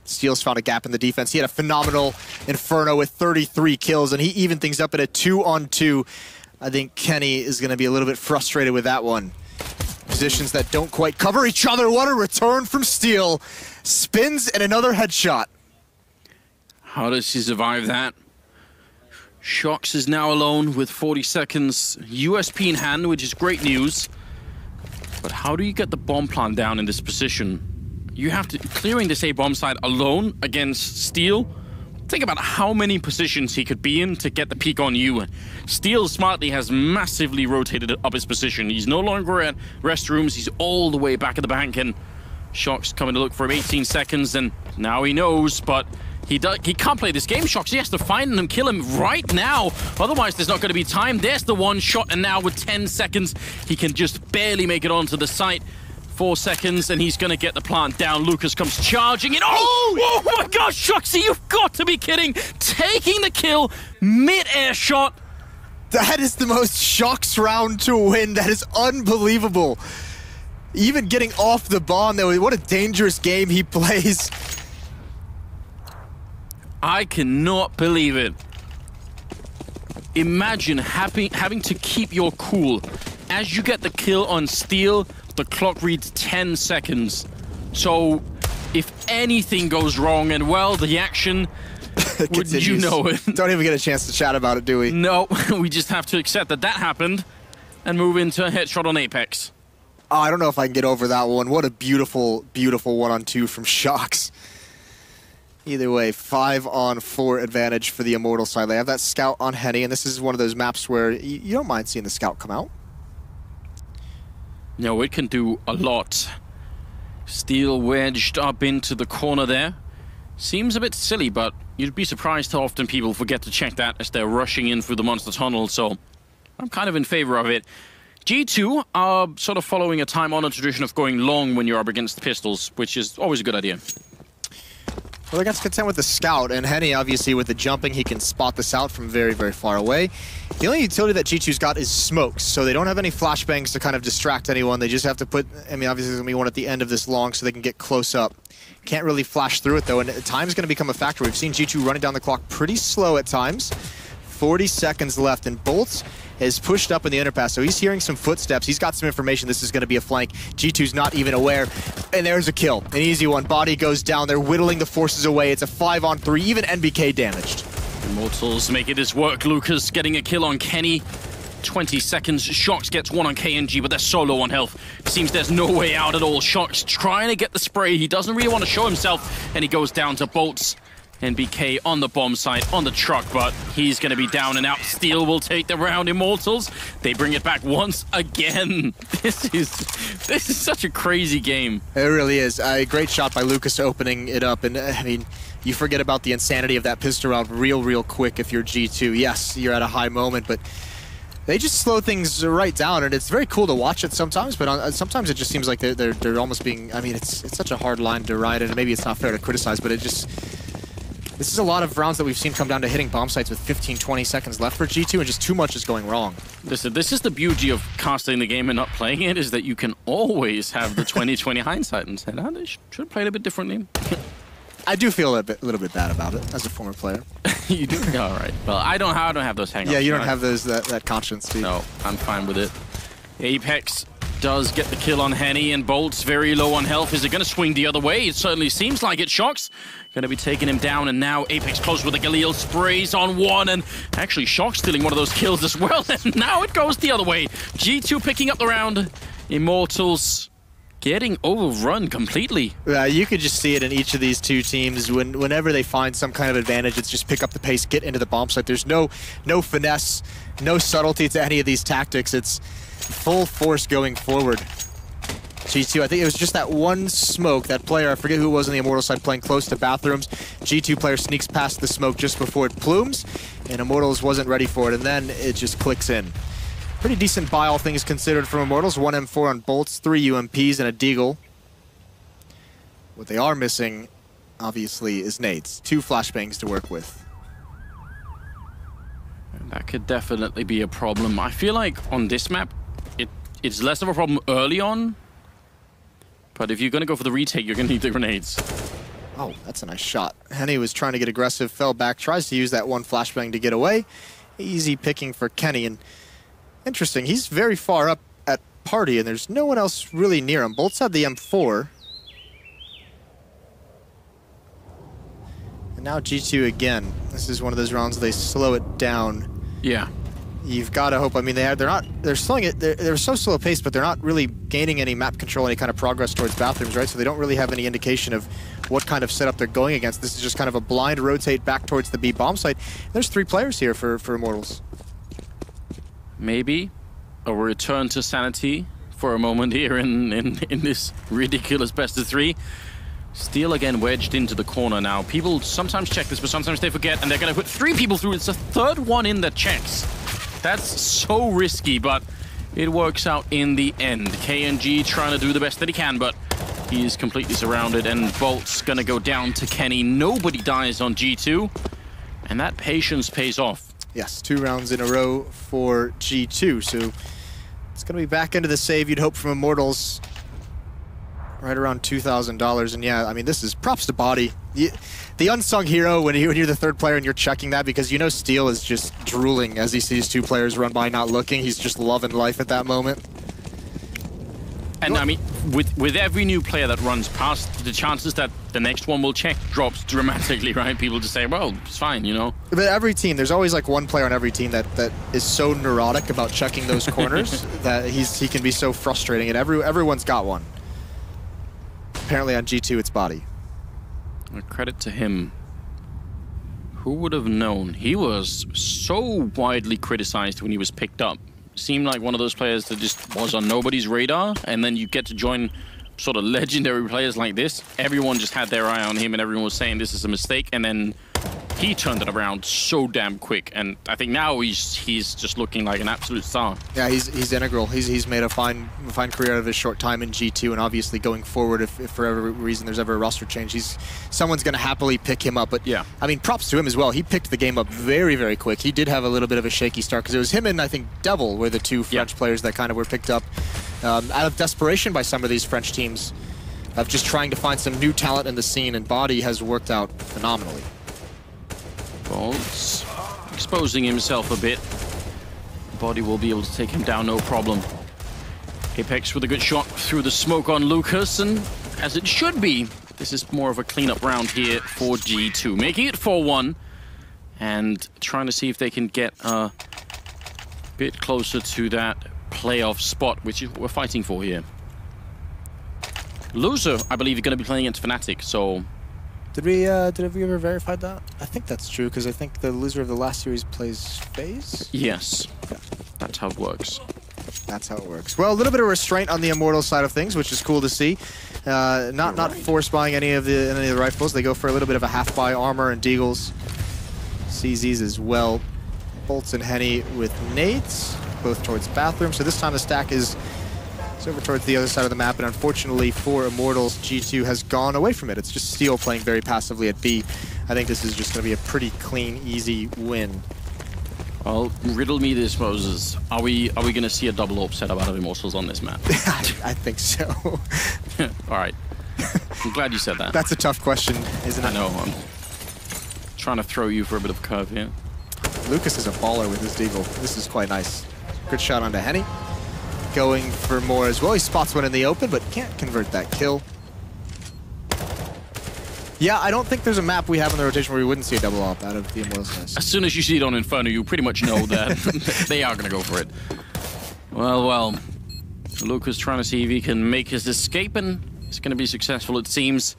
Steel's found a gap in the defense. He had a phenomenal Inferno with 33 kills, and he evened things up at a 2-on-2. I think Kenny is going to be a little bit frustrated with that one. Positions that don't quite cover each other. What a return from Steel. Spins and another headshot. How does he survive that? Shox is now alone with 40 seconds. USP in hand, which is great news. But how do you get the bomb plant down in this position? You have to, clearing this A bomb site alone against Steel. Think about how many positions he could be in to get the peek on you. Steel smartly has massively rotated up his position. He's no longer at restrooms, he's all the way back at the bank, and Shox coming to look for him 18 seconds, and now he knows, but he can't play this game, Shox. He has to find him and kill him right now. Otherwise, there's not going to be time. There's the one shot, and now with 10 seconds, he can just barely make it onto the site. 4 seconds, and he's going to get the plant down. Lucas comes charging in. Oh my gosh, Shoxy, you've got to be kidding. Taking the kill, mid-air shot. That is the most Shox round to win. That is unbelievable. Even getting off the bomb, though, what a dangerous game he plays. I cannot believe it. Imagine having to keep your cool. As you get the kill on Steel, the clock reads 10 seconds. So if anything goes wrong, and well, the action, wouldn't you know it? Don't even get a chance to chat about it, do we? No, we just have to accept that that happened and move into a headshot on Apex. Oh, I don't know if I can get over that one. What a beautiful, beautiful 1-on-2 from Shox. Either way, 5-on-4 advantage for the Immortals side. They have that scout on Henny, and this is one of those maps where you don't mind seeing the scout come out. No, it can do a lot. Steel wedged up into the corner there. Seems a bit silly, but you'd be surprised how often people forget to check that as they're rushing in through the monster tunnel, so I'm kind of in favor of it. G2 are sort of following a time-honored tradition of going long when you're up against the pistols, which is always a good idea. Well, they got content with the scout, and Henny, obviously, with the jumping, he can spot this out from very, very far away. The only utility that G2's got is smokes, so they don't have any flashbangs to kind of distract anyone. They just have to put, I mean, obviously there's going to be one at the end of this long so they can get close up. Can't really flash through it, though, and time's going to become a factor. We've seen G2 running down the clock pretty slow at times. 40 seconds left, and Bolts is pushed up in the underpass, so he's hearing some footsteps. He's got some information this is going to be a flank. G2's not even aware, and there's a kill. An easy one. Body goes down. They're whittling the forces away. It's a 5-on-3, even NBK damaged. Immortals making this work. Lucas getting a kill on Kenny. 20 seconds. Shox gets one on KNG, but they're so low on health. It seems there's no way out at all. Shox trying to get the spray. He doesn't really want to show himself, and he goes down to Bolts. NBK on the bomb site, on the truck, but he's going to be down and out. Steel will take the round. Immortals, they bring it back once again. This is such a crazy game. It really is. A great shot by Lucas opening it up, and I mean, you forget about the insanity of that pistol round real quick if you're G2. Yes, you're at a high moment, but they just slow things right down, and it's very cool to watch it sometimes, but sometimes it just seems like they're almost being, I mean, it's such a hard line to ride, and maybe it's not fair to criticize, but it just... This is a lot of rounds that we've seen come down to hitting bomb sites with 15, 20 seconds left for G2, and just too much is going wrong. Listen, this is the beauty of casting the game and not playing it, is that you can always have the 20/20 hindsight and say, oh, they should have played a bit differently. I do feel a little bit bad about it as a former player. You do? All right. Well, I don't have those hang-ups. Yeah, you don't have those that conscience. No, I'm fine with it. Apex does get the kill on Henny, and Bolt's very low on health. Is it going to swing the other way? It certainly seems like it. Shox going to be taking him down, and now Apex close with the Galil, sprays on one, and actually Shox stealing one of those kills as well, and now it goes the other way. G2 picking up the round. Immortals getting overrun completely. You could just see it in each of these two teams. Whenever they find some kind of advantage, it's just pick up the pace, get into the bomb site. There's no finesse, no subtlety to any of these tactics. It's full force going forward. G2, I think it was just that one smoke, that player, I forget who it was on the Immortals side, playing close to bathrooms. G2 player sneaks past the smoke just before it plumes, and Immortals wasn't ready for it, and then it just clicks in. Pretty decent buy, all things considered, from Immortals. 1 M4 on Bolts, 3 UMPs, and a Deagle. What they are missing, obviously, is nades. 2 flashbangs to work with. That could definitely be a problem. I feel like on this map, it's less of a problem early on, but if you're going to go for the retake, you're going to need the grenades. Oh, that's a nice shot. Henny was trying to get aggressive, fell back, tries to use that one flashbang to get away. Easy picking for Kenny, and interesting, he's very far up at Party, and there's no one else really near him. Bolts had the M4. And now G2 again. This is one of those rounds where they slow it down. Yeah. You've got to hope. I mean, they're slowing it. They're so slow paced, but they're not really gaining any map control, any kind of progress towards bathrooms, right? So they don't really have any indication of what kind of setup they're going against. This is just kind of a blind rotate back towards the B bomb site. There's 3 players here for Immortals. Maybe a return to sanity for a moment here in this ridiculous best of 3. Steel again wedged into the corner now. People sometimes check this, but sometimes they forget, and they're going to put 3 people through. It's the 3rd one in that checks. That's so risky, but it works out in the end. KNG trying to do the best that he can, but he is completely surrounded, and Bolt's going to go down to Kenny. Nobody dies on G2, and that patience pays off. Yes, 2 rounds in a row for G2, so it's going to be back into the save, you'd hope, from Immortals. Right around $2,000, and yeah, I mean, this is props to Body. The unsung hero when you're the 3rd player and you're checking that, because you know Steel is just drooling as he sees 2 players run by not looking. He's just loving life at that moment. And I mean, with every new player that runs past, the chances that the next one will check drops dramatically, right? People just say, well, it's fine, you know? But every team, there's always like one player on every team that is so neurotic about checking those corners that he can be so frustrating, and everyone's got one. Apparently on G2, it's Body. Credit to him. Who would have known? He was so widely criticized when he was picked up. Seemed like one of those players that just was on nobody's radar, and then you get to join sort of legendary players like this. Everyone just had their eye on him, and everyone was saying this is a mistake, and then he turned it around so damn quick, and I think now he's just looking like an absolute star. Yeah, he's integral. He's made a fine career out of his short time in G2, and obviously going forward, if for every reason there's ever a roster change, someone's going to happily pick him up. But yeah, I mean, props to him as well. He picked the game up very, very quick. He did have a little bit of a shaky start, because it was him and I think Devil were the 2 French players that kind of were picked up out of desperation by some of these French teams of just trying to find some new talent in the scene, and Body has worked out phenomenally. Bolts exposing himself a bit. Body will be able to take him down, no problem. Apex with a good shot through the smoke on Lucas, and as it should be, this is more of a cleanup round here for G2. Making it 4-1, and trying to see if they can get a bit closer to that playoff spot, which is what we're fighting for here. Loser, I believe, is going to be playing against Fnatic, so... Did we ever verify that? I think that's true, because I think the loser of the last series plays FaZe? Yes. Okay. That's how it works. That's how it works. Well, a little bit of restraint on the Immortals side of things, which is cool to see. Not force buying any of the rifles. They go for a little bit of a half buy armor and deagles. CZs as well. Bolts and Henny with nades, both towards bathroom. So this time the stack is over towards the other side of the map, and unfortunately for Immortals, G2 has gone away from it. It's just Steel playing very passively at B. I think this is just going to be a pretty clean, easy win. Well, riddle me this, Moses. Are we going to see a double AWP setup out of Immortals on this map? I think so. All right. I'm glad you said that. That's a tough question, isn't it? I know. I'm trying to throw you for a bit of a curve here. Lucas is a baller with his deagle. This is quite nice. Good shot onto Henny. Going for more as well. He spots one in the open, but can't convert that kill. Yeah, I don't think there's a map we have in the rotation where we wouldn't see a double AWP out of the Immortals. As soon as you see it on Inferno, you pretty much know that they are going to go for it. Well. Lucas trying to see if he can make his escape, and it's going to be successful, it seems.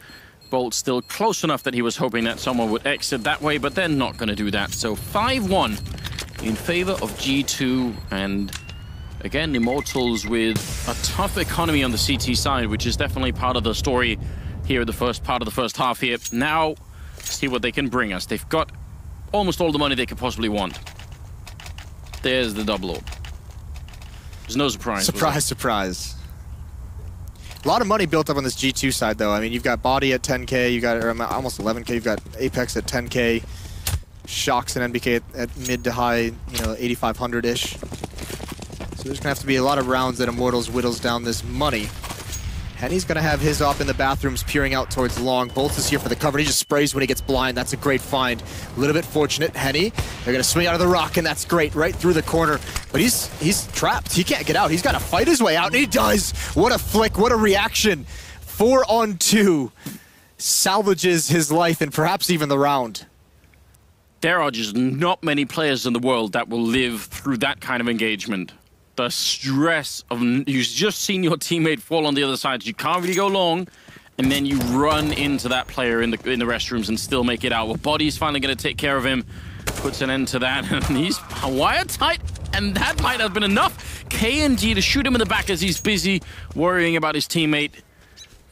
Bolt still close enough that he was hoping that someone would exit that way, but they're not going to do that. So 5-1 in favor of G2, and again, Immortals with a tough economy on the CT side, which is definitely part of the story here in the first part of the first half here. Now, see what they can bring us. They've got almost all the money they could possibly want. There's the double AWP. There's no surprise. Surprise. A lot of money built up on this G2 side, though. I mean, you've got Body at 10K, you got almost 11K, you've got Apex at 10K, Shocks and NBK at mid to high, 8,500-ish. So there's gonna have to be a lot of rounds that Immortals whittles down this money. Henny's gonna have his op in the bathrooms, peering out towards long. Bolts is here for the cover. He just sprays when he gets blind. That's a great find. A little bit fortunate. Henny, they're gonna swing out of the rock, and that's great, right through the corner. But he's trapped. He can't get out. He's gotta fight his way out, and he does. What a flick, what a reaction. 4-on-2. Salvages his life and perhaps even the round. There are just not many players in the world that will live through that kind of engagement. The stress of you've just seen your teammate fall on the other side. You can't really go long, and then you run into that player in the restrooms and still make it out. Well, Body's finally going to take care of him, puts an end to that, and he's wire tight, and that might have been enough. KNG to shoot him in the back as he's busy worrying about his teammate.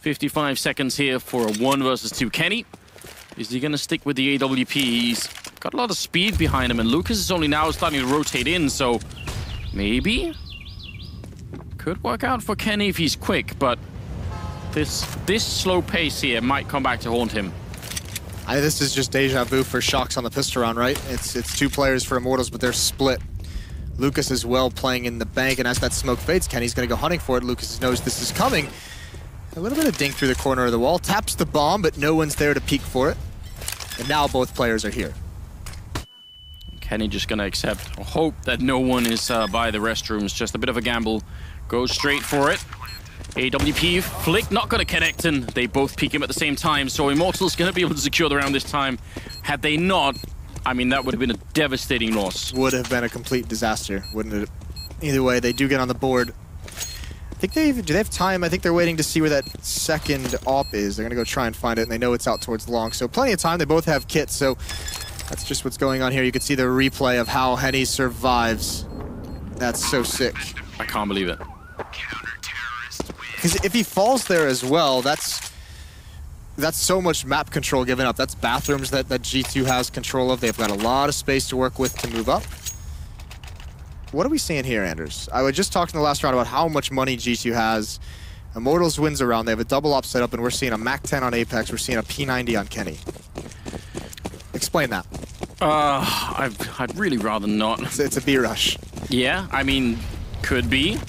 55 seconds here for a 1 versus 2. Kenny, is he going to stick with the AWP? He's got a lot of speed behind him, and Lucas is only now starting to rotate in, so maybe could work out for Kenny if he's quick, but this slow pace here might come back to haunt him. This is just deja vu for Shox on the pistol round, right? It's 2 players for Immortals, but they're split. Lucas as well playing in the bank, and as that smoke fades, Kenny's going to go hunting for it. Lucas knows this is coming. A little bit of dink through the corner of the wall. Taps the bomb, but no one's there to peek for it. And now both players are here. Kenny just going to accept or hope that no one is by the restrooms. Just a bit of a gamble. Goes straight for it. AWP flick, not going to connect, and they both peek him at the same time. So Immortals going to be able to secure the round this time. Had they not, I mean, that would have been a devastating loss. Would have been a complete disaster, wouldn't it? Either way, they do get on the board. I think do they have time? I think they're waiting to see where that second op is. They're going to go try and find it, and they know it's out towards long. So plenty of time. They both have kits, so that's just what's going on here. You can see the replay of how Henny survives. That's so sick. I can't believe it. Because if he falls there as well, that's so much map control given up. That's bathrooms that G2 has control of. They've got a lot of space to work with to move up. What are we seeing here, Anders? I was just talking in the last round about how much money G2 has. Immortals wins a round. They have a double op set up, and we're seeing a MAC-10 on Apex. We're seeing a P90 on Kenny. Explain that. I'd really rather not. It's a B rush. Yeah, I mean, could be.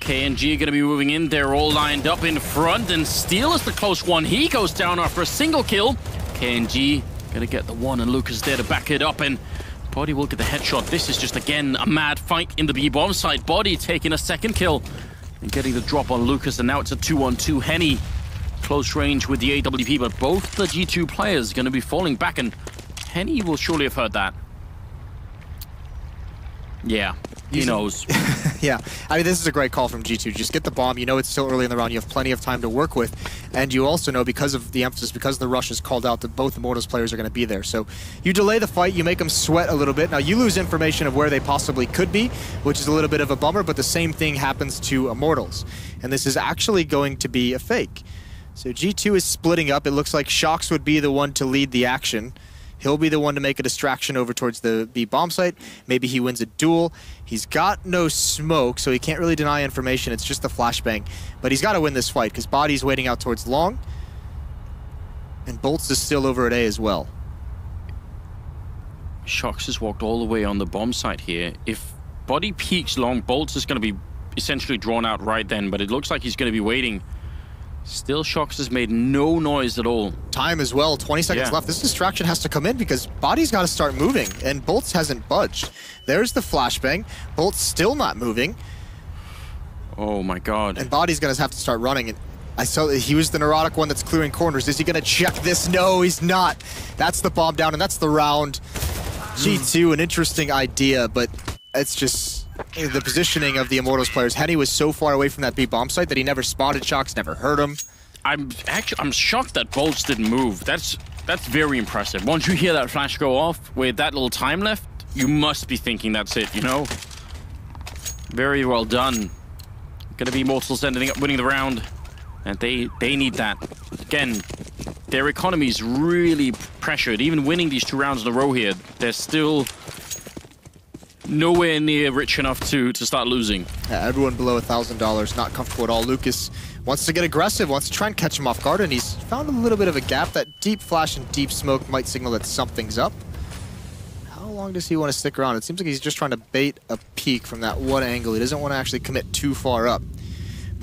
KNG going to be moving in. They're all lined up in front, and Steel is the close one. He goes down after a single kill. KNG going to get the one, and Lucas there to back it up, and Body will get the headshot. This is just, again, a mad fight in the B-bomb side. Body taking a second kill and getting the drop on Lucas, and now it's a 2-on-2. Henny, close range with the AWP, but both the G2 players going to be falling back, and Henny will surely have heard that. Yeah, he knows. Yeah, I mean, this is a great call from G2. Just get the bomb. You know it's still early in the round. You have plenty of time to work with. And you also know, because of the emphasis, because the rush is called out, that both Immortals players are going to be there. So you delay the fight. You make them sweat a little bit. Now, you lose information of where they possibly could be, which is a little bit of a bummer, but the same thing happens to Immortals. And this is actually going to be a fake. So G2 is splitting up. It looks like Shox would be the one to lead the action. He'll be the one to make a distraction over towards the B bomb site. Maybe he wins a duel. He's got no smoke, so he can't really deny information. It's just a flashbang. But he's got to win this fight, because Body's waiting out towards long. And Bolts is still over at A as well. Shox has walked all the way on the bomb site here. If Body peeks long, Bolts is going to be essentially drawn out right then, but it looks like he's going to be waiting. Still, Shox has made no noise at all. Time as well, 20 seconds left. This distraction has to come in because Body's got to start moving, and Bolts hasn't budged. There's the flashbang. Bolts still not moving. Oh my god. And Body's going to have to start running. And I saw that he was the neurotic one that's clearing corners. Is he going to check this? No, he's not. That's the bomb down, and that's the round. G2, an interesting idea, but it's just the positioning of the Immortals players. Henny was so far away from that B bomb site that he never spotted Shox, never heard him. I'm shocked that Bolts didn't move. That's very impressive. Once you hear that flash go off with that little time left, you must be thinking that's it, you know? Very well done. Gonna be Immortals ending up winning the round, and they need that. Again, their economy is really pressured. Even winning these 2 rounds in a row here, they're still nowhere near rich enough to start losing. Yeah, everyone below $1,000, not comfortable at all. Lucas wants to get aggressive, wants to try and catch him off guard, and he's found a little bit of a gap. That deep flash and deep smoke might signal that something's up. How long does he want to stick around? It seems like he's just trying to bait a peek from that one angle. He doesn't want to actually commit too far up.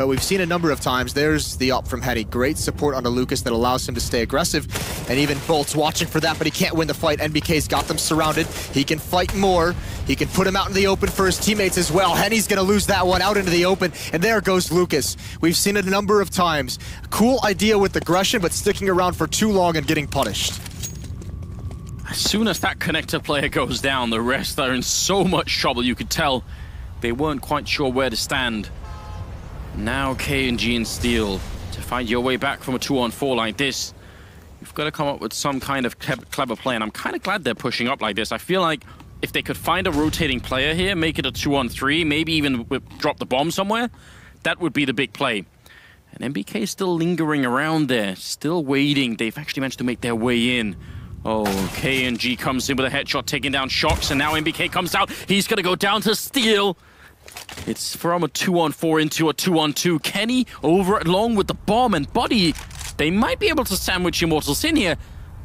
But we've seen a number of times, there's the up from Henny. Great support onto Lucas that allows him to stay aggressive. And even Bolt's watching for that, but he can't win the fight. NBK's got them surrounded. He can fight more. He can put him out in the open for his teammates as well. Henny's gonna lose that one out into the open, and there goes Lucas. We've seen it a number of times. Cool idea with aggression, but sticking around for too long and getting punished. As soon as that connector player goes down, the rest are in so much trouble. You could tell they weren't quite sure where to stand. Now KNG and Steel, to find your way back from a 2-on-4 like this, you've got to come up with some kind of clever play, and I'm kind of glad they're pushing up like this. I feel like if they could find a rotating player here, make it a 2-on-3, maybe even drop the bomb somewhere, that would be the big play. And MBK is still lingering around there, still waiting. They've actually managed to make their way in. Oh, KNG comes in with a headshot, taking down Shocks, and now MBK comes out. He's going to go down to Steel. It's from a 2-on-4 into a 2-on-2. Kenny over along with the bomb and Body. They might be able to sandwich Immortals in here.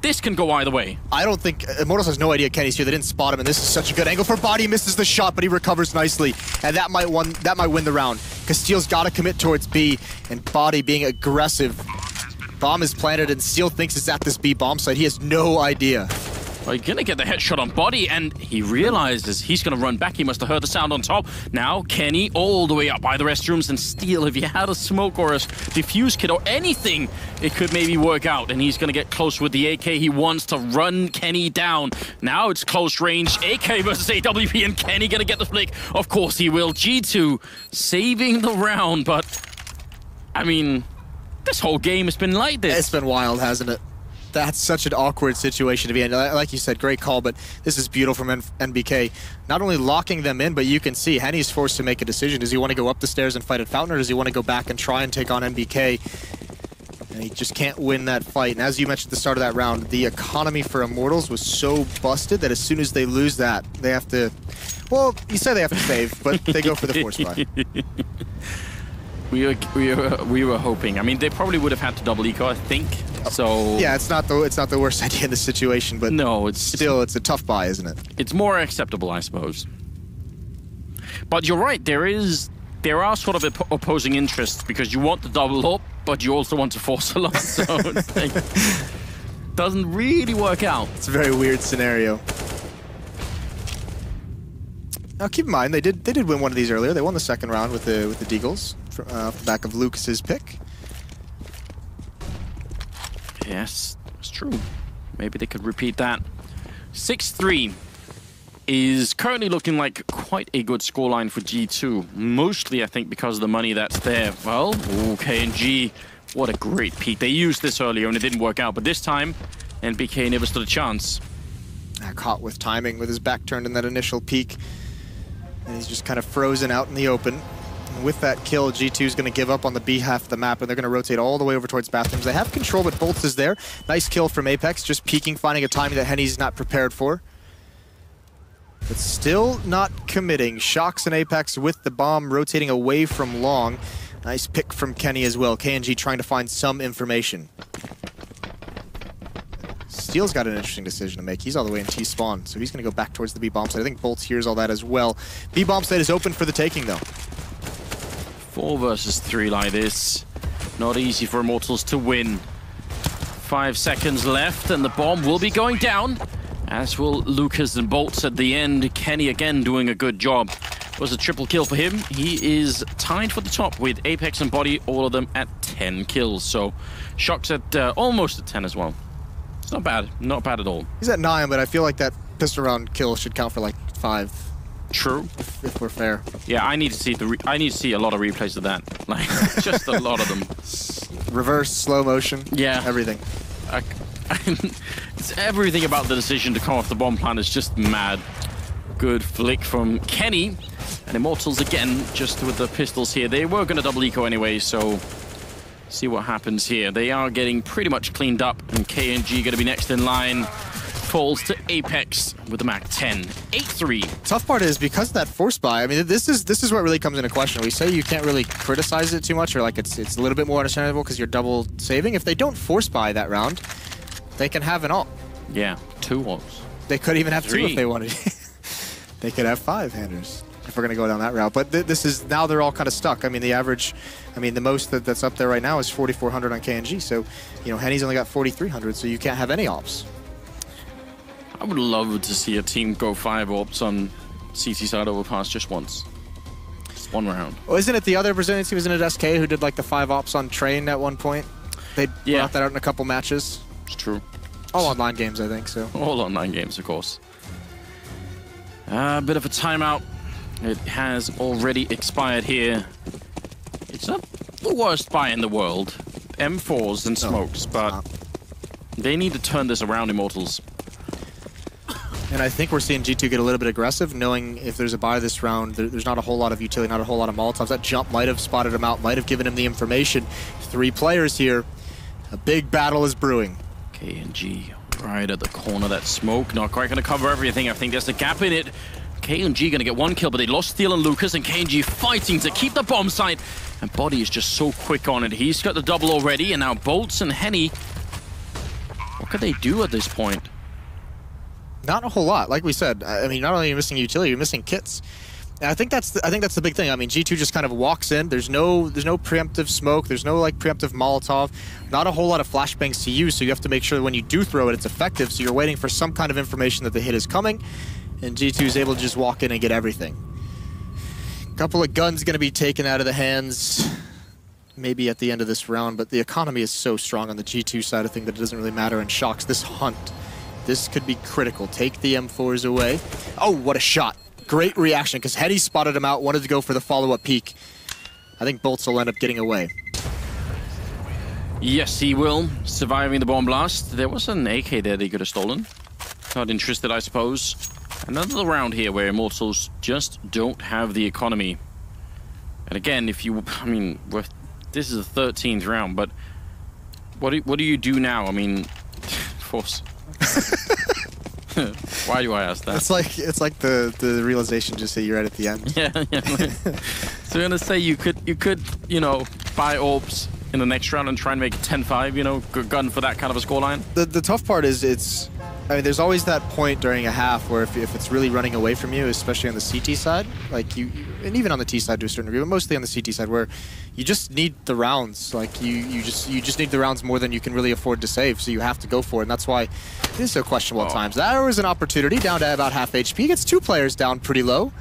This can go either way. I don't think... Immortals has no idea Kenny's here. They didn't spot him, and this is such a good angle for Body. Misses the shot, but he recovers nicely. And that might win the round. Because Steel's got to commit towards B, and Body being aggressive. Bomb is planted, and Steel thinks it's at this B bomb site. He has no idea. Well, he's going to get the headshot on Body, and he realizes he's going to run back. He must have heard the sound on top. Now, Kenny all the way up by the restrooms, and Steel, if you had a smoke or a diffuse kit or anything, it could maybe work out, and he's going to get close with the AK. He wants to run Kenny down. Now it's close range. AK versus AWP, and Kenny going to get the flick. Of course he will. G2 saving the round, but, I mean, this whole game has been like this. It's been wild, hasn't it? That's such an awkward situation to be in. Like you said, great call, but this is beautiful from NBK. Not only locking them in, but you can see Henny's forced to make a decision. Does he want to go up the stairs and fight at Fountain, or does he want to go back and try and take on NBK? And he just can't win that fight. And as you mentioned at the start of that round, the economy for Immortals was so busted that as soon as they lose that, they have to... Well, you say they have to save, but they go for the force buy. We were hoping. I mean, they probably would have had to double eco, I think. So yeah, it's not the worst idea in this situation, but no, it's a tough buy, isn't it? It's more acceptable, I suppose. But you're right. There are sort of opposing interests, because you want the double up, but you also want to force a lot. So it's like, doesn't really work out. It's a very weird scenario. Now keep in mind, they did win one of these earlier. They won the second round with the Deagles off the back of Lucas's pick. Yes, it's true. Maybe they could repeat that. 6-3 is currently looking like quite a good scoreline for G2. Mostly, I think, because of the money that's there. Well, KNG, what a great peek. They used this earlier and it didn't work out, but this time, NBK never stood a chance. Caught with timing with his back turned in that initial peek. And he's just kind of frozen out in the open. And with that kill, G2 is going to give up on the B half of the map, and they're going to rotate all the way over towards bathrooms. They have control, but Bolts is there. Nice kill from Apex, just peeking, finding a timing that Henny's not prepared for. But still not committing. Shocks and Apex with the bomb rotating away from long. Nice pick from Kenny as well. KNG trying to find some information. Steel's got an interesting decision to make. He's all the way in T-spawn, so he's going to go back towards the B-bomb site. I think Bolts hears all that as well. B-bomb site is open for the taking, though. 4 versus 3 like this. Not easy for Immortals to win. 5 seconds left, and the bomb will be going down, as will Lucas and Bolts at the end. Kenny again doing a good job. It was a triple kill for him. He is tied for the top with Apex and Body, all of them at 10 kills. So Shocks at almost at 10 as well. It's not bad. Not bad at all. He's at 9, but I feel like that pistol round kill should count for like 5. True. If we're fair. Yeah, I need to see a lot of replays of that. Like, just a lot of them. Reverse, slow motion. Yeah. Everything. It's everything about the decision to come off the bomb plant is just mad. Good flick from Kenny. And Immortals again, just with the pistols here. They were going to double eco anyway, so see what happens here. They are getting pretty much cleaned up, and KNG going to be next in line. Falls to Apex with the MAP-10. 8-3. Tough part is because of that force buy. I mean, this is what really comes into question. We say you can't really criticize it too much, or like it's a little bit more understandable because you're double saving. If they don't force buy that round, they can have an ult. Yeah, 2 ults. They could even have 3. 2 if they wanted. They could have 5 handers. if we're going to go down that route. But this is, now they're all kind of stuck. I mean, the average, I mean, the most that's up there right now is 4,400 on KNG. So, you know, Henny's only got 4,300, so you can't have any ops. I would love to see a team go 5 ops on CT side overpass just once. Just one round. Well, isn't it the other Brazilian team, isn't it SK, who did like the 5 ops on Train at one point? They brought that out in a couple matches. It's true. All online games, I think, so. All online games, of course. A bit of a timeout. It has already expired here. It's not the worst buy in the world. M4s and smokes, but they need to turn this around, Immortals. And I think we're seeing G2 get a little bit aggressive, knowing if there's a buy this round, there's not a whole lot of utility, not a whole lot of Molotovs. That jump might have spotted him out, might have given him the information. 3 players here. A big battle is brewing. KNG right at the corner. That smoke not quite going to cover everything. I think there's a gap in it. KNG going to get 1 kill, but they lost Steel and Lucas, and KNG fighting to keep the bomb site. And Body is just so quick on it. He's got the double already, and now Bolts and Henny. What could they do at this point? Not a whole lot. Like we said, I mean, not only are you missing utility, you're missing kits. And I think that's the big thing. I mean, G2 just kind of walks in. There's no preemptive smoke. There's no like preemptive Molotov. Not a whole lot of flashbangs to use. So you have to make sure that when you do throw it, it's effective. So you're waiting for some kind of information that the hit is coming, and G2 is able to just walk in and get everything. A couple of guns going to be taken out of the hands, maybe at the end of this round. But the economy is so strong on the G2 side of things that it doesn't really matter. And Shocks, this hunt, this could be critical. Take the M4s away. Oh, what a shot. Great reaction, because Henny spotted him out, wanted to go for the follow-up peek. I think Bolts will end up getting away. Yes, he will. Surviving the bomb blast. There was an AK there that he could have stolen. Not interested, I suppose. Another round here where Immortals just don't have the economy. And again, if you... I mean, this is the 13th round, but... What do you do now? I mean... Force... Why do I ask that? It's like the realization just that you're right at the end. Yeah. So I'm gonna say you could you know, buy orbs in the next round and try and make it 10-5. You know, good gun for that kind of a scoreline. The tough part is I mean, there's always that point during a half where if it's really running away from you, especially on the CT side, like and even on the T side to a certain degree, but mostly on the CT side, where you just need the rounds. Like you just need the rounds more than you can really afford to save, so you have to go for it, and that's why it is so questionable at times. That was an opportunity down to about half HP. Gets 2 players down pretty low.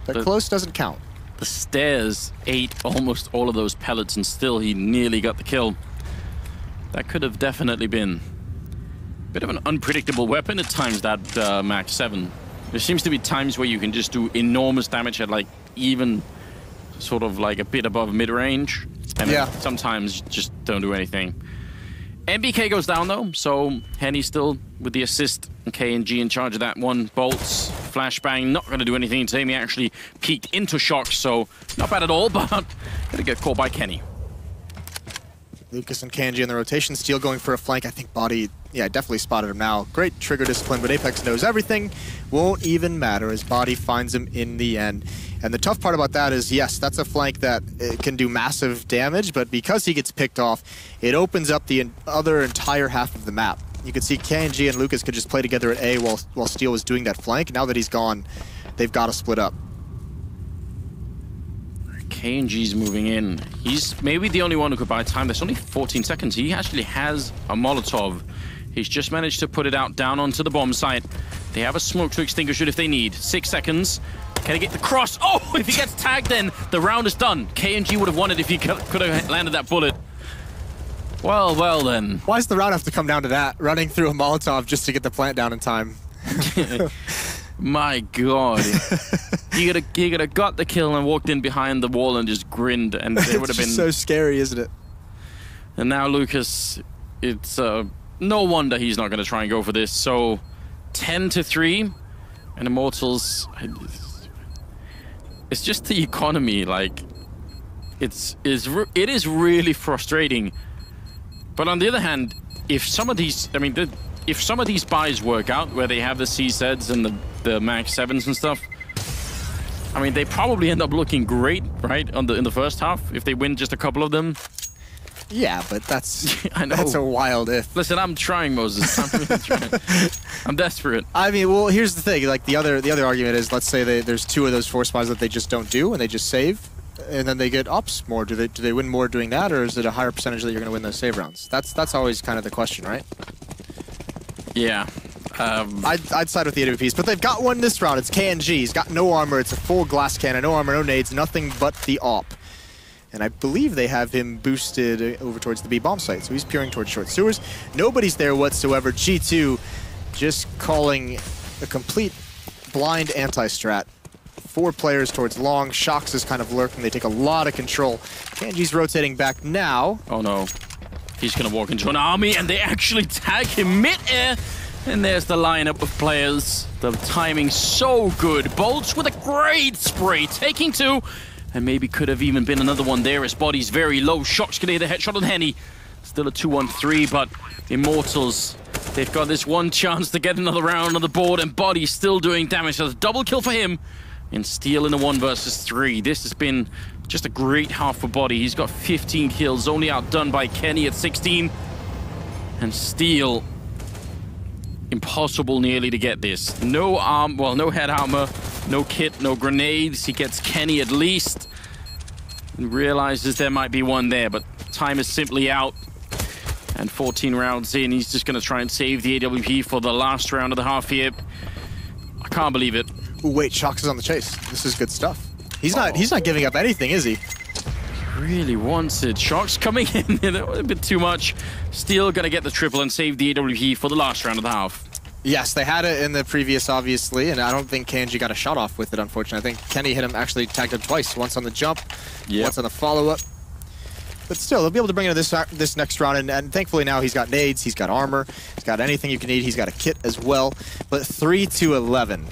But close doesn't count. The stairs ate almost all of those pellets, and still he nearly got the kill. That could have definitely been a bit of an unpredictable weapon at times, that MAP-3. There seems to be times where you can just do enormous damage at like even sort of like a bit above mid-range, and sometimes just don't do anything. MBK goes down though, so Henny still with the assist, and KNG in charge of that one. Bolts, flashbang, not going to do anything to him. He actually peeked into Shock, so not bad at all, but going to get caught by Kenny. Lucas and KNG in the rotation. Steel going for a flank. I think Body, yeah, definitely spotted him now. Great trigger discipline, but Apex knows everything. Won't even matter as Body finds him in the end. And the tough part about that is, yes, that's a flank that can do massive damage, but because he gets picked off, it opens up the other entire half of the map. You can see KNG and Lucas could just play together at A while Steel was doing that flank. Now that he's gone, they've got to split up. KNG's moving in. He's maybe the only one who could buy time. There's only 14 seconds. He actually has a Molotov. He's just managed to put it out down onto the bomb site. They have a smoke to extinguish it if they need. 6 seconds. Can he get the cross? Oh, if he gets tagged, then the round is done. KNG would have won it if he could have landed that bullet. Well then. Why does the round have to come down to that? Running through a Molotov just to get the plant down in time. My God. He could have got the kill and walked in behind the wall and just grinned, and it would have been so scary, isn't it? And now Lucas, it's no wonder he's not going to try and go for this. So 10-3, and Immortals. It's just the economy. Like it is really frustrating. But on the other hand, if some of these, I mean, if some of these buys work out, where they have the CZs and the MAP-3s and stuff, I mean, they probably end up looking great, right, in the first half, if they win just a couple of them. Yeah, but that's I know. that's a wild if. Listen, I'm trying, Moses. I'm really trying. I'm desperate. I mean, well, here's the thing. Like the other argument is, let's say there's 2 of those 4 spawns that they just don't do, and they just save, and then they get ups more. Do they win more doing that, or is it a higher percentage that you're going to win those save rounds? That's always kind of the question, right? Yeah. I'd side with the AWPs, but they've got one this round. It's KNG. He's got no armor. It's a full glass cannon, no armor, no nades, nothing but the AWP. And I believe they have him boosted over towards the B bomb site, so he's peering towards short sewers. Nobody's there whatsoever. G2 just calling a complete blind anti-strat. 4 players towards long. Shox is kind of lurking. They take a lot of control. KNG's rotating back now. Oh no. He's going to walk into an army, and they actually tag him mid-air. And there's the lineup of players. The timing so good. Bolts with a great spray, taking 2. And maybe could have even been another one there. His body's very low. Shox can hit a headshot on Henny. Still a 2-1-3, but Immortals, they've got this one chance to get another round on the board, and Body's still doing damage. So it's a double kill for him. And Steel in a 1 versus 3. This has been just a great half for Body. He's got 15 kills, only outdone by Kenny at 16. And Steel, impossible nearly to get this. No no head armor, no kit, no grenades. He gets Kenny at least. And realizes there might be one there, but time is simply out. And 14 rounds in, he's just going to try and save the AWP for the last round of the half here. I can't believe it. Ooh, wait, Shox is on the chase. This is good stuff. He's not giving up anything, is he? Really wants it. Shox coming in a bit too much. Still gonna get the triple and save the AWP for the last round of the half. Yes, they had it in the previous, obviously, and I don't think KNG got a shot off with it, unfortunately. I think Kenny hit him, actually tagged him twice. Once on the jump, once on the follow-up. But still, they'll be able to bring it in this next round, and thankfully now he's got nades, he's got armor, he's got anything you can need, he's got a kit as well. But 3-11.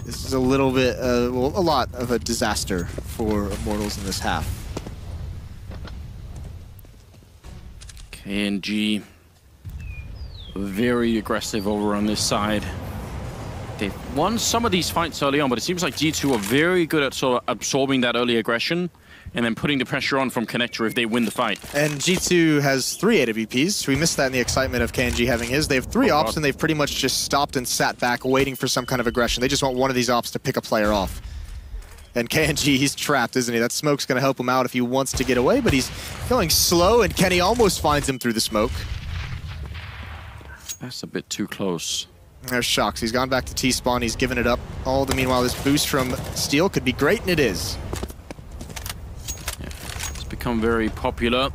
This is a little bit, well, a lot of a disaster for Immortals in this half. KNG, very aggressive over on this side. They've won some of these fights early on, but it seems like G2 are very good at sort of absorbing that early aggression and then putting the pressure on from Connector if they win the fight. And G2 has 3 AWPs. We missed that in the excitement of KNG having his. They have 3 ops, and they've pretty much just stopped and sat back waiting for some kind of aggression. They just want one of these ops to pick a player off. And KNG, he's trapped, isn't he? That smoke's going to help him out if he wants to get away, but he's going slow, and Kenny almost finds him through the smoke. That's a bit too close. There's Shox. He's gone back to T-spawn. He's given it up. All the meanwhile, this boost from Steel could be great, and it is. It's become very popular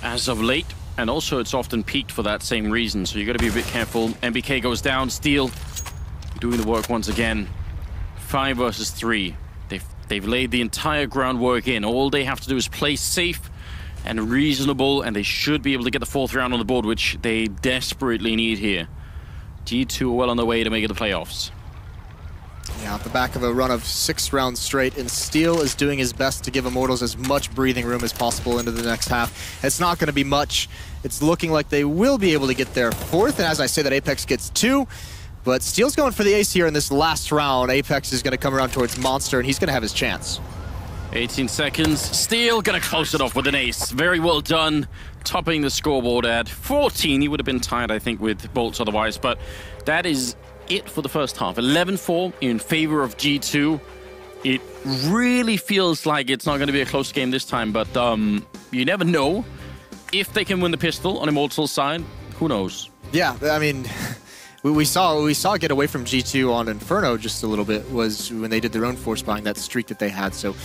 as of late, and also it's often peaked for that same reason, so you got to be a bit careful. MBK goes down, Steel doing the work once again. 5 versus 3. They've laid the entire groundwork in. All they have to do is play safe and reasonable, and they should be able to get the 4th round on the board, which they desperately need here. G2 are well on their way to making the playoffs. Yeah, off the back of a run of 6 rounds straight, and Steel is doing his best to give Immortals as much breathing room as possible into the next half. It's not going to be much. It's looking like they will be able to get their 4th, and as I say, that Apex gets 2. But Steel's going for the ace here in this last round. Apex is going to come around towards Monster, and he's going to have his chance. 18 seconds. Steel gonna close it off with an ace. Very well done. Topping the scoreboard at 14. He would have been tied, I think, with bolts otherwise. But that is it for the first half. 11-4 in favor of G2. It really feels like it's not going to be a close game this time. But you never know. If they can win the pistol on Immortals' side, who knows? Yeah, I mean... We saw get away from G2 on Inferno just a little bit was when they did their own force buying, that streak that they had. So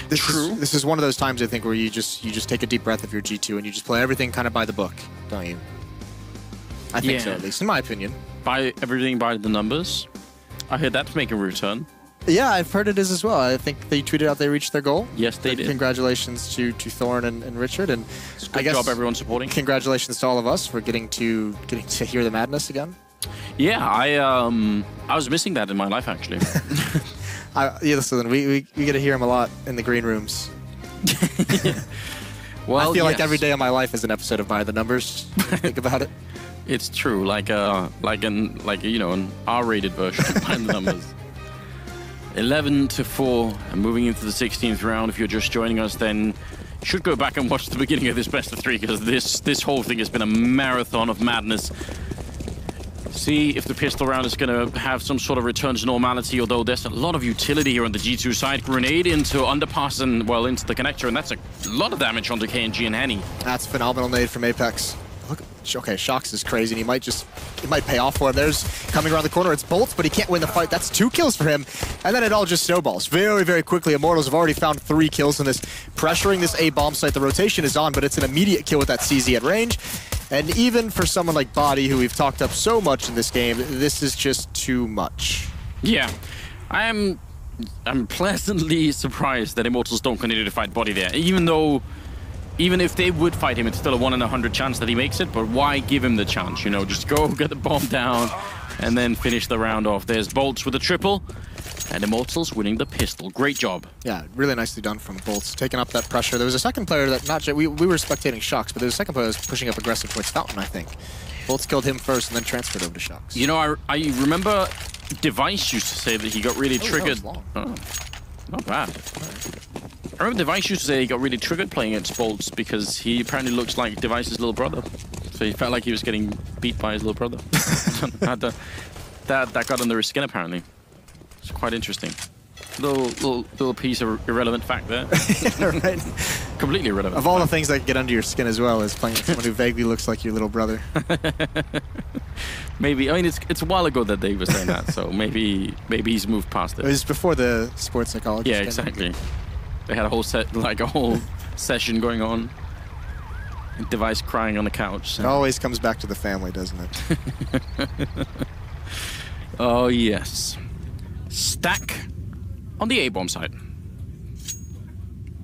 this is one of those times I think where you just take a deep breath if you're G2 and you just play everything kind of by the book, don't you? I think so, at least in my opinion. By everything by the numbers. I heard that's making a return. Yeah, I've heard it is as well. I think they tweeted out they reached their goal. Yes, they did. Congratulations to Thorn and Richard, and good job everyone supporting. Congratulations to all of us for getting to hear the madness again. Yeah, I was missing that in my life actually. Yeah, listen, we get to hear him a lot in the green rooms. Well, I feel like every day of my life is an episode of By the Numbers. Think about it. It's true, like an R-rated version of By the Numbers. 11-4, and moving into the 16th round. If you're just joining us, then should go back and watch the beginning of this best of 3 because this whole thing has been a marathon of madness. See if the pistol round is going to have some sort of return to normality, although there's a lot of utility here on the G2 side. Grenade into underpass and, well, into the connector, and that's a lot of damage onto KNG and Henny. That's a phenomenal nade from Apex. Look, okay, Shox is crazy, and it might pay off for him. There's coming around the corner, it's Bolts, but he can't win the fight. That's 2 kills for him, and then it all just snowballs very, very quickly. Immortals have already found 3 kills in this, pressuring this A bomb site. The rotation is on, but it's an immediate kill with that CZ at range. And even for someone like Body, who we've talked up so much in this game, this is just too much. Yeah, I'm pleasantly surprised that Immortals don't continue to fight Body there. Even if they would fight him, it's still a 1 in 100 chance that he makes it, but why give him the chance, you know? Just go get the bomb down and then finish the round off. There's Bolts with a triple, and Immortals winning the pistol. Great job. Yeah, really nicely done from Bolts, taking up that pressure. There was a second player that, we were spectating Shox, but there was a second player that was pushing up aggressive towards Fountain, I think. Bolts killed him first and then transferred over to Shox. You know, I remember Device used to say that he got really triggered. Oh, not bad. I remember Device used to say he got really triggered playing against Bolts because he apparently looks like Device's little brother. So he felt like he was getting beat by his little brother. that got under his skin, apparently. It's quite interesting. Little piece of irrelevant fact there. Yeah, right. Completely irrelevant. Of all the things that get under your skin as well as playing with someone who vaguely looks like your little brother. Maybe. I mean, it's a while ago that they were saying that, so maybe he's moved past it. It was before the sports psychologist. Yeah, exactly. They had a whole session going on. Device crying on the couch. So. It always comes back to the family, doesn't it? Oh, yes. Stack on the A-bomb side.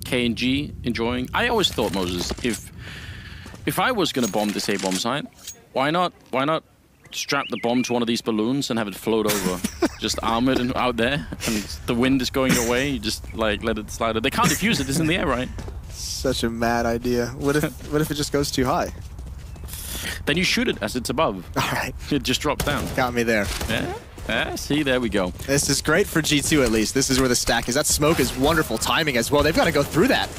KNG enjoying. I always thought, Moses, if I was going to bomb this A-bomb side, why not strap the bomb to one of these balloons and have it float over? Just armored and out there, and the wind is going your way, you just like let it slide. They can't defuse it, it's in the air, right? Such a mad idea. What if it just goes too high? Then you shoot it as it's above. All right. It just drops down. Got me there. Yeah, see, there we go. This is great for G2 at least. This is where the stack is. That smoke is wonderful timing as well. They've got to go through that.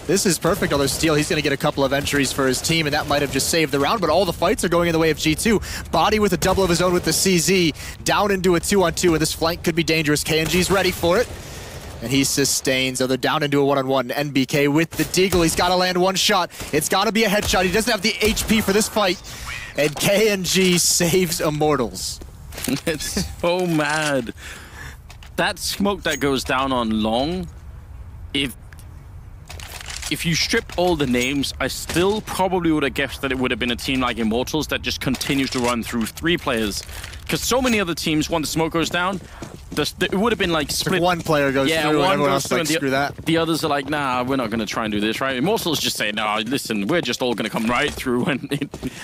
This is perfect, although Steel, he's going to get a couple of entries for his team, and that might have just saved the round, but all the fights are going in the way of G2. Body with a double of his own with the CZ, down into a 2-on-2, and this flank could be dangerous. KNG's ready for it, and he sustains. So they're down into a 1-on-1. NBK with the Deagle. He's got to land one shot. It's got to be a headshot. He doesn't have the HP for this fight, and KNG saves Immortals. It's so mad. That smoke that goes down on long, if you stripped all the names, I still probably would have guessed that it would have been a team like Immortals that just continues to run through 3 players. Because so many other teams, when the smoke goes down, it would have been like split. Like one player goes through and everyone else like, screw that. The others are like, nah, we're not going to try and do this, right? Immortals just say, no, listen, we're just all going to come right through. And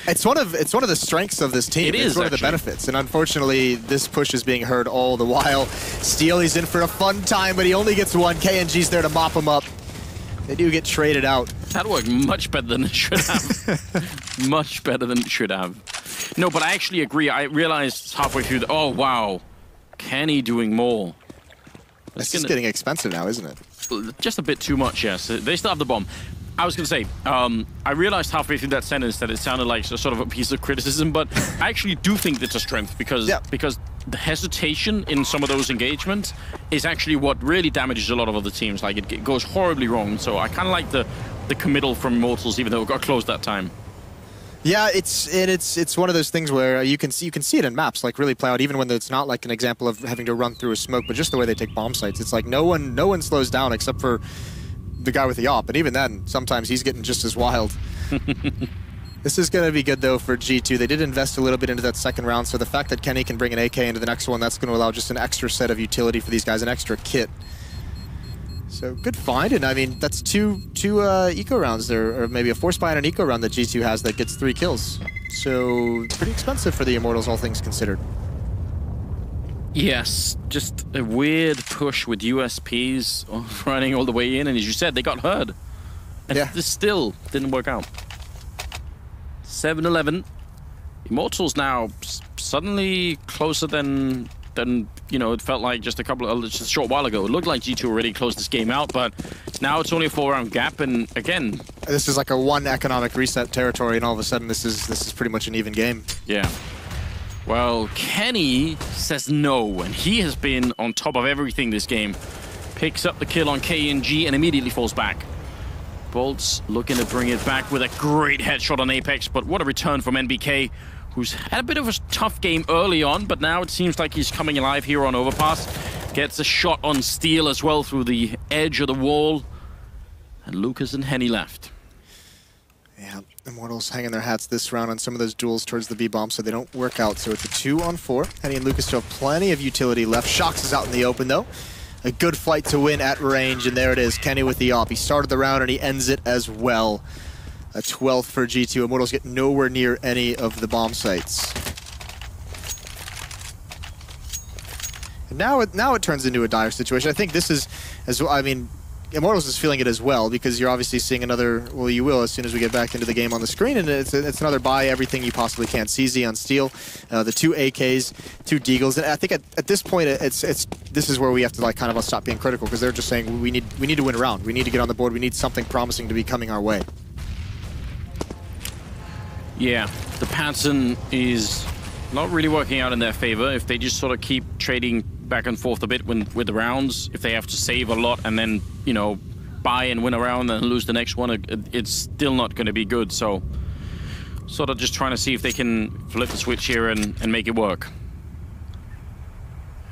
it's one of the strengths of this team. It's one of the benefits. And unfortunately, this push is being heard all the while. Steel, he's in for a fun time, but he only gets one. KNG's there to mop him up. They do get traded out. That worked much better than it should have. Much better than it should have. No, but I actually agree. I realized halfway through oh, wow. Kenny doing more. This is getting expensive now, isn't it? Just a bit too much, yes. They still have the bomb. I was going to say, I realized halfway through that sentence that it sounded like sort of a piece of criticism, but I actually do think it's a strength because the hesitation in some of those engagements is actually what really damages a lot of other teams. Like, it goes horribly wrong. So I kind of like the committal from Immortals, even though it got closed that time. Yeah, it's one of those things where you can see it in maps like really play out, even when it's not like an example of having to run through a smoke, but just the way they take bomb sites. It's like no one slows down except for the guy with the op, and even then, sometimes he's getting just as wild. This is going to be good, though, for G2. They did invest a little bit into that second round, so the fact that Kenny can bring an AK into the next one, that's going to allow just an extra set of utility for these guys, an extra kit. So good find, and I mean, that's two eco rounds there, or maybe a force buy and an eco round that G2 has that gets 3 kills. So pretty expensive for the Immortals, all things considered. Yes, just a weird push with USPs running all the way in, and as you said, they got heard. And this still didn't work out. 7-11. Immortals now suddenly closer than you know, it felt like just just a short while ago. It looked like G2 already closed this game out, but now it's only a 4-round gap, and again, this is like a one economic reset territory, and all of a sudden this is pretty much an even game. Yeah. Well, Kenny says no, and he has been on top of everything this game. Picks up the kill on KNG and immediately falls back. Bolts looking to bring it back with a great headshot on Apex, but what a return from NBK, who's had a bit of a tough game early on, but now it seems like he's coming alive here on Overpass. Gets a shot on Steel as well through the edge of the wall. And Lucas and Henny left. Yeah, Immortals hanging their hats this round on some of those duels towards the B-bomb, so they don't work out. So it's a 2-on-4. Henny and Lucas still have plenty of utility left. Shox is out in the open, though. A good fight to win at range, and there it is. Kenny with the op. He started the round, and he ends it as well. A 12th for G2. Immortals get nowhere near any of the bomb sites. And now it turns into a dire situation. I think this is, I mean, Immortals is feeling it as well, because you're obviously seeing another, well, you will as soon as we get back into the game on the screen, and it's another buy everything you possibly can. CZ on Steel, the 2 AKs, 2 Deagles, and I think at this point this is where we have to like kind of stop being critical, because they're just saying we need to win a round, we need to get on the board, we need something promising to be coming our way. Yeah, the pattern is not really working out in their favor. If they just sort of keep trading back and forth a bit with the rounds, if they have to save a lot and then, you know, buy and win a round and lose the next one, it's still not going to be good. So sort of just trying to see if they can flip the switch here and make it work.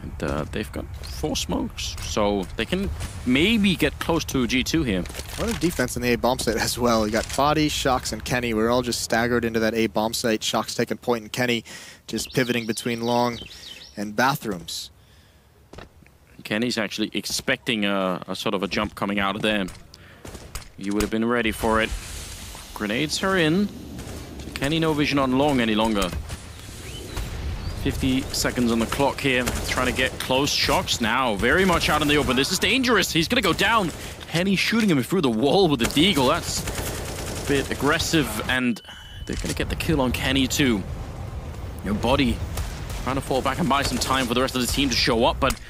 And they've got 4 smokes, so they can maybe get close to G2 here. What a defense in the A bomb site as well. You got Body, Shox, and Kenny. We're all just staggered into that A bomb site. Shox taking point, and Kenny just pivoting between long and bathrooms. Kenny's actually expecting a sort of a jump coming out of there. You would have been ready for it. Grenades are in. Kenny no vision on long any longer. 50 seconds on the clock here. Trying to get close. Shox now very much out in the open. This is dangerous. He's going to go down. Henny shooting him through the wall with the Deagle. That's a bit aggressive, and they're going to get the kill on Kenny too. Your Body trying to fall back and buy some time for the rest of the team to show up, but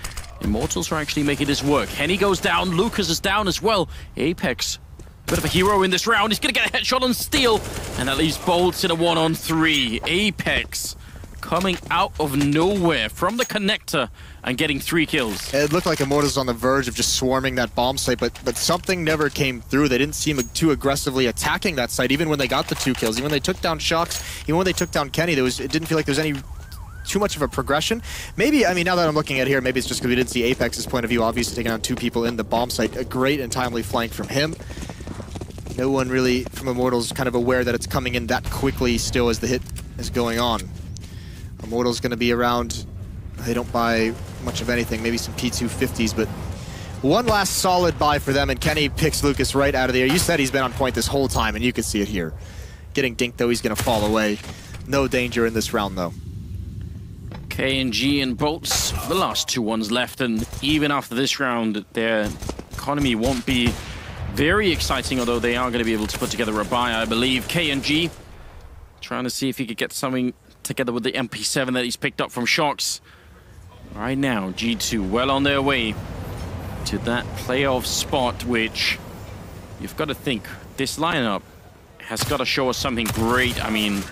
Immortals are actually making this work. Henny goes down. Lucas is down as well. Apex, bit of a hero in this round. He's going to get a headshot on Steel, and that leaves Bolts in a 1-on-3. Apex coming out of nowhere from the connector and getting 3 kills. It looked like Immortals on the verge of just swarming that bomb site, but something never came through. They didn't seem too aggressively attacking that site, even when they got the 2 kills. Even when they took down Shox, even when they took down Kenny, it didn't feel like there was any too much of a progression. Maybe, I mean, now that I'm looking at here, maybe it's just because we didn't see Apex's point of view, obviously taking on 2 people in the bomb site. A great and timely flank from him. No one really from Immortals kind of aware that it's coming in that quickly still as the hit is going on. Immortals going to be around. They don't buy much of anything, maybe some P250s, but one last solid buy for them, and Kenny picks Lucas right out of the air. You said he's been on point this whole time, and you can see it here. Getting dinked, though, he's going to fall away. No danger in this round, though. KNG and Bolts, the last 2 ones left, and even after this round, their economy won't be very exciting, although they are going to be able to put together a buy, I believe. KNG trying to see if he could get something together with the MP7 that he's picked up from Shox. Right now, G2 well on their way to that playoff spot, which you've got to think, this lineup has got to show us something great. I mean,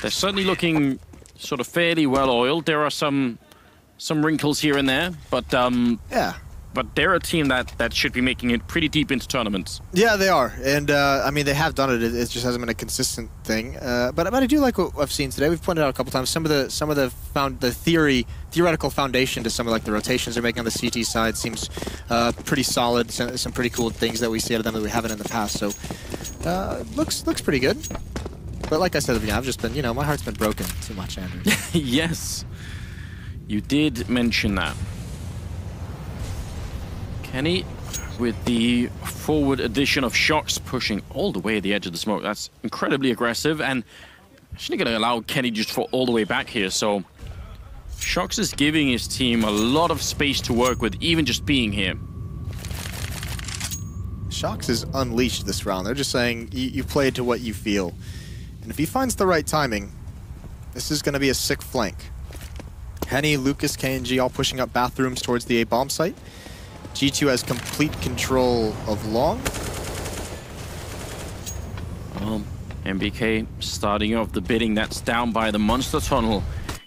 they're certainly looking sort of fairly well oiled. There are some wrinkles here and there, but yeah. But they're a team that should be making it pretty deep into tournaments. Yeah, they are, and I mean they have done it. It just hasn't been a consistent thing. But I do like what I've seen today. We've pointed out a couple times some of the theoretical foundation to some of like the rotations they're making on the CT side seems pretty solid. Some pretty cool things that we see out of them that we haven't in the past. So looks pretty good. But like I said at the beginning, I've just been, you know, my heart's been broken too much, Andrew. Yes, you did mention that. Kenny with the forward addition of Shox pushing all the way at the edge of the smoke. That's incredibly aggressive, and actually going to allow Kenny just to fall all the way back here. So Shox is giving his team a lot of space to work with, even just being here. Shox is unleashed this round. They're just saying, you play to what you feel. And if he finds the right timing, this is going to be a sick flank. Henny, Lucas, KNG all pushing up bathrooms towards the A bomb site. G2 has complete control of long. MBK starting off the bidding. That's down by the monster tunnel.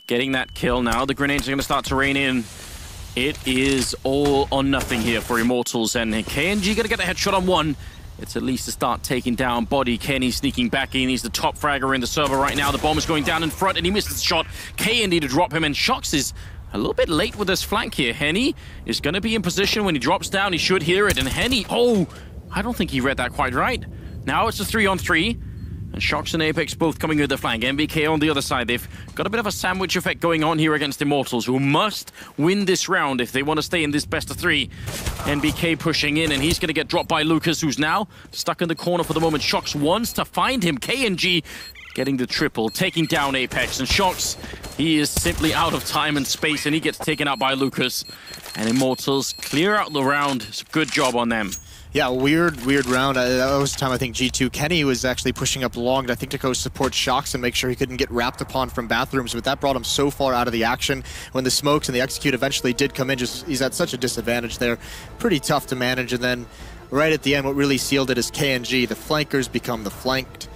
Getting that kill now. The grenades are going to start to rain in. It is all or nothing here for Immortals. And KNG going to get a headshot on one. It's at least to start taking down Body. Kenny sneaking back in. He's the top fragger in the server right now. The bomb is going down in front and he misses the shot. KND to drop him, and Shox is a little bit late with this flank here. Henny is going to be in position when he drops down. He should hear it. And Henny, oh, I don't think he read that quite right. Now it's a 3-on-3. And Shox and Apex both coming with the flank. MBK on the other side. They've got a bit of a sandwich effect going on here against Immortals, who must win this round if they want to stay in this best of 3. MBK pushing in, and he's going to get dropped by Lucas, who's now stuck in the corner for the moment. Shox wants to find him. KNG getting the triple, taking down Apex. And Shox, he is simply out of time and space, and he gets taken out by Lucas. And Immortals clear out the round. It's a good job on them. Yeah, weird round. That was the time I think G2. Kenny was actually pushing up long, I think, to go support Shox and make sure he couldn't get wrapped upon from bathrooms, but that brought him so far out of the action. When the smokes and the execute eventually did come in, he's at such a disadvantage there. Pretty tough to manage, and then right at the end, what really sealed it is KNG. The flankers become the flanked.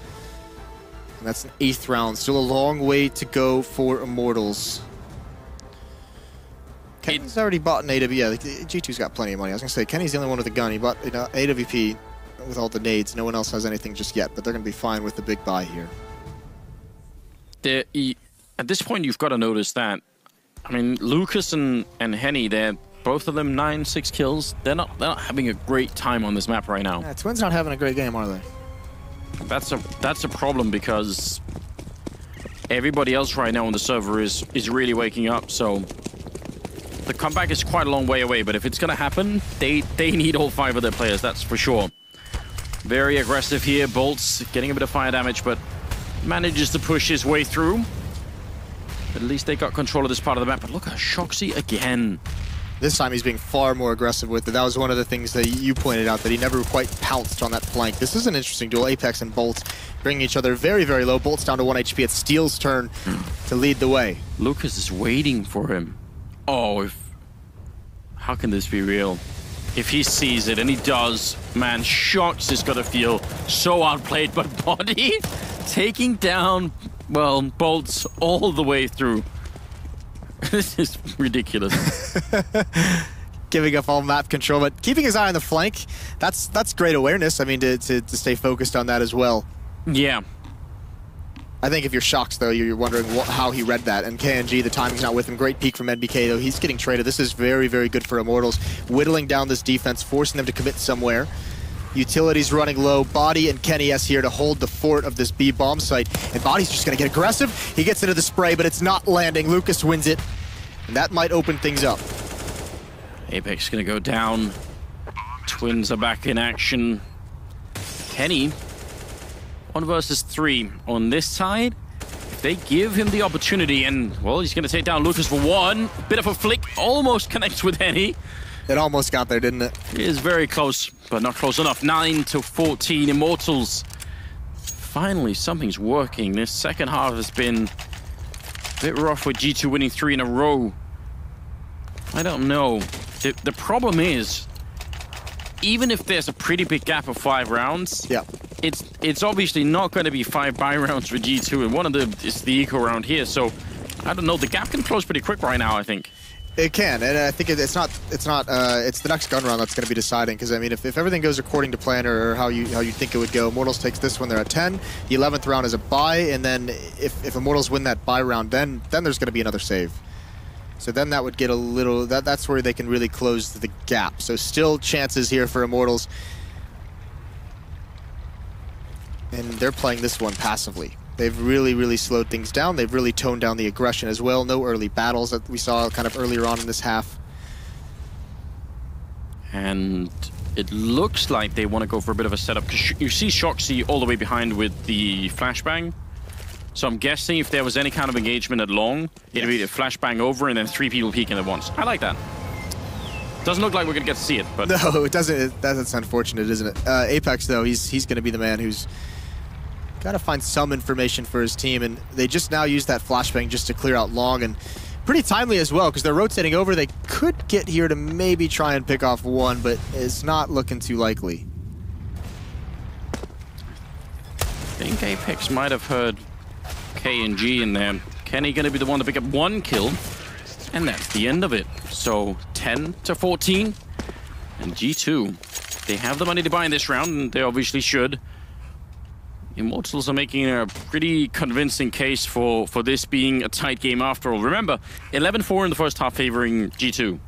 And that's an 8th round. Still a long way to go for Immortals. Kenny's already bought an AWP. Yeah, G2's got plenty of money. I was going to say, Kenny's the only one with a gun. He bought AWP with all the nades. No one else has anything just yet, but they're going to be fine with the big buy here. At this point, you've got to notice that, I mean, Lucas and Henny, they're both of them 9-6 kills. They're not having a great time on this map right now. Yeah, Twins not having a great game, are they? That's a problem, because everybody else right now on the server is really waking up, so the comeback is quite a long way away, but if it's going to happen, they need all 5 of their players, that's for sure. Very aggressive here. Bolts getting a bit of fire damage, but manages to push his way through. But at least they got control of this part of the map. But look at Shoxy again. This time he's being far more aggressive with it. That was one of the things that you pointed out, that he never quite pounced on that flank. This is an interesting duel. Apex and Bolts bringing each other very, very low. Bolts down to 1 HP. It's Steel's turn to lead the way. Lucas is waiting for him. Oh, how can this be real? If he sees it, and he does, man, Shox is gonna feel so outplayed, but Body taking down, well, Bolts all the way through. This is ridiculous. Giving up all map control, but keeping his eye on the flank, that's great awareness. I mean, to stay focused on that as well. Yeah. I think if you're Shox, though, you're wondering how he read that. And KNG, the timing's not with him. Great peek from NBK, though. He's getting traded. This is very, very good for Immortals. Whittling down this defense, forcing them to commit somewhere. Utilities running low. Body and Kenny S here to hold the fort of this B bomb site. And Body's just going to get aggressive. He gets into the spray, but it's not landing. Lucas wins it. And that might open things up. Apex going to go down. Twins are back in action. Kenny, 1 versus 3 on this side. If they give him the opportunity, and, well, he's going to take down Lucas for 1. Bit of a flick, almost connects with Henny. It almost got there, didn't it? It is very close, but not close enough. 9-14, Immortals. Finally, something's working. This second half has been a bit rough with G2 winning 3 in a row. I don't know. The problem is, even if there's a pretty big gap of 5 rounds, yeah, it's obviously not going to be 5 buy rounds for G2, and one of them is the eco round here. So I don't know. The gap can close pretty quick right now, I think. It can, and I think it's the next gun round that's going to be deciding. Because I mean, if everything goes according to plan or how you think it would go, Immortals takes this one. They're at 10. The 11th round is a buy, and then if Immortals win that buy round, then there's going to be another save. So then that would get a little, that's where they can really close the gap. So still chances here for Immortals. And they're playing this one passively. They've really, really slowed things down. They've really toned down the aggression as well. No early battles that we saw kind of earlier on in this half. And it looks like they want to go for a bit of a setup, because you see Shoxy all the way behind with the flashbang. So I'm guessing if there was any kind of engagement at long, it'd be a flashbang over and then 3 people peeking at once. I like that. Doesn't look like we're going to get to see it, but... No, it doesn't. That's unfortunate, isn't it? Apex, though, he's going to be the man who's got to find some information for his team, and they just now use that flashbang just to clear out long, and pretty timely as well, because they're rotating over. They could get here to maybe try and pick off one, but it's not looking too likely. I think Apex might have heard K and G in there. Kenny gonna be the one to pick up one kill, and that's the end of it. So 10-14, and G2, they have the money to buy in this round, and they obviously should. Immortals are making a pretty convincing case for this being a tight game after all. Remember, 11-4 in the first half favoring G2,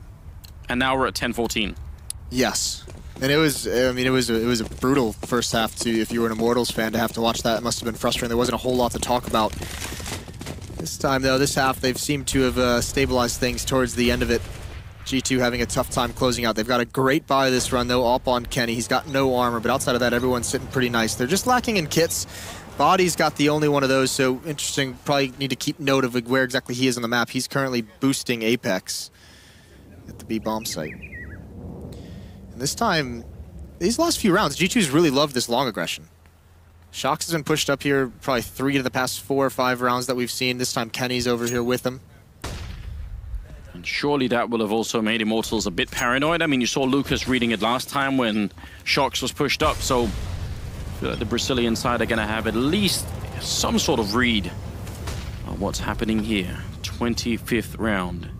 and now we're at 10-14. Yes. And it was, I mean, it was a brutal first half too. If you were an Immortals fan, to have to watch that, it must have been frustrating. There wasn't a whole lot to talk about. This time, though, this half, they've seemed to have stabilized things towards the end of it. G2 having a tough time closing out. They've got a great buy this run, though, up on Kenny. He's got no armor, but outside of that, everyone's sitting pretty nice. They're just lacking in kits. Body's got the only one of those, so interesting. Probably need to keep note of where exactly he is on the map. He's currently boosting Apex at the B bomb site. And this time, these last few rounds, G2's really loved this long aggression. Shox has been pushed up here probably 3 of the past 4 or 5 rounds that we've seen. This time Kenny's over here with him. And surely that will have also made Immortals a bit paranoid. I mean, you saw Lucas reading it last time when Shox was pushed up, so I feel like the Brazilian side are going to have at least some sort of read on what's happening here. 25th round.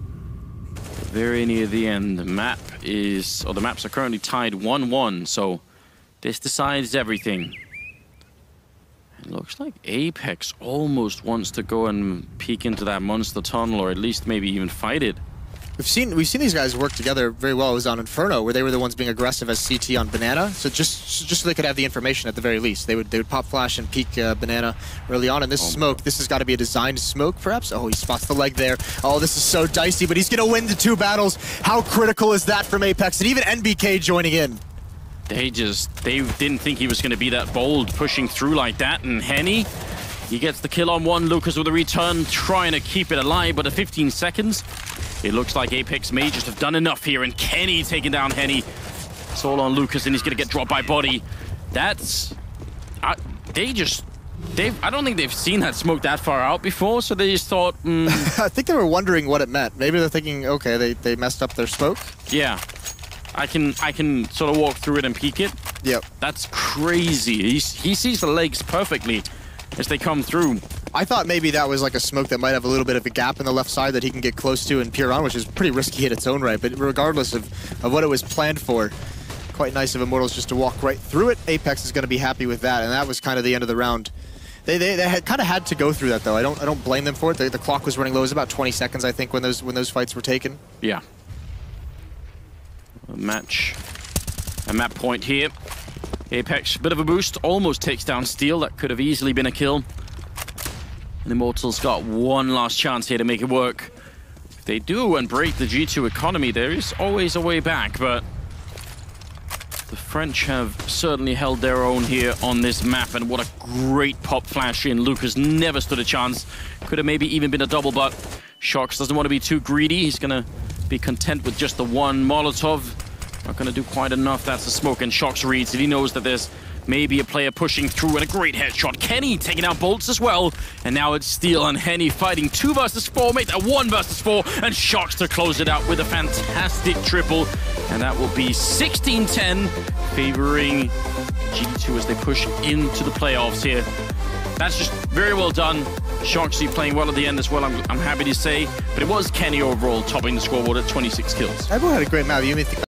Very near the end. The maps are currently tied 1-1, so this decides everything. It looks like Apex almost wants to go and peek into that monster tunnel, or at least maybe even fight it. We've seen these guys work together very well. It was on Inferno, where they were the ones being aggressive as CT on Banana. So just so they could have the information at the very least. They would pop flash and peek Banana early on. And this smoke, this has got to be a designed smoke, perhaps. Oh, he spots the leg there. Oh, this is so dicey, but he's going to win the 2 battles. How critical is that from Apex? And even NBK joining in. They didn't think he was going to be that bold, pushing through like that. And Henny, he gets the kill on one. Lucas with a return, trying to keep it alive, but at 15 seconds, it looks like Apex may just have done enough here. And Kenny taking down Henny. It's all on Lucas, and he's going to get dropped by Body. That's... I don't think they've seen that smoke that far out before, so they just thought... I think they were wondering what it meant. Maybe they're thinking, okay, they messed up their smoke. Yeah. I can sort of walk through it and peek it. Yep. That's crazy. He sees the legs perfectly as they come through. I thought maybe that was like a smoke that might have a little bit of a gap in the left side that he can get close to and peer on, which is pretty risky in its own right. But regardless of what it was planned for, quite nice of Immortals just to walk right through it. Apex is going to be happy with that, and that was kind of the end of the round. They had kind of had to go through that, though. I don't blame them for it. The clock was running low. It was about 20 seconds, I think, when those fights were taken. Yeah. A map point here. Apex, bit of a boost, almost takes down Steel. That could have easily been a kill. And Immortals got one last chance here to make it work. If they do and break the G2 economy, there is always a way back, but the French have certainly held their own here on this map, and what a great pop flash in. Lucas never stood a chance. Could have maybe even been a double, but Shox doesn't want to be too greedy. He's going to be content with just the one Molotov. Not going to do quite enough. That's a smoke, and Shox reads it. He knows that there's maybe a player pushing through, and a great headshot. Kenny taking out bolts as well, and now it's Steel and Henny fighting 2 versus 4. Make that 1 versus 4, and Shox to close it out with a fantastic triple, and that will be 16-10, favoring G2 as they push into the playoffs here. That's just very well done. Shoxy playing well at the end as well, I'm happy to say. But it was Kenny overall topping the scoreboard at 26 kills. Everyone had a great map. You may think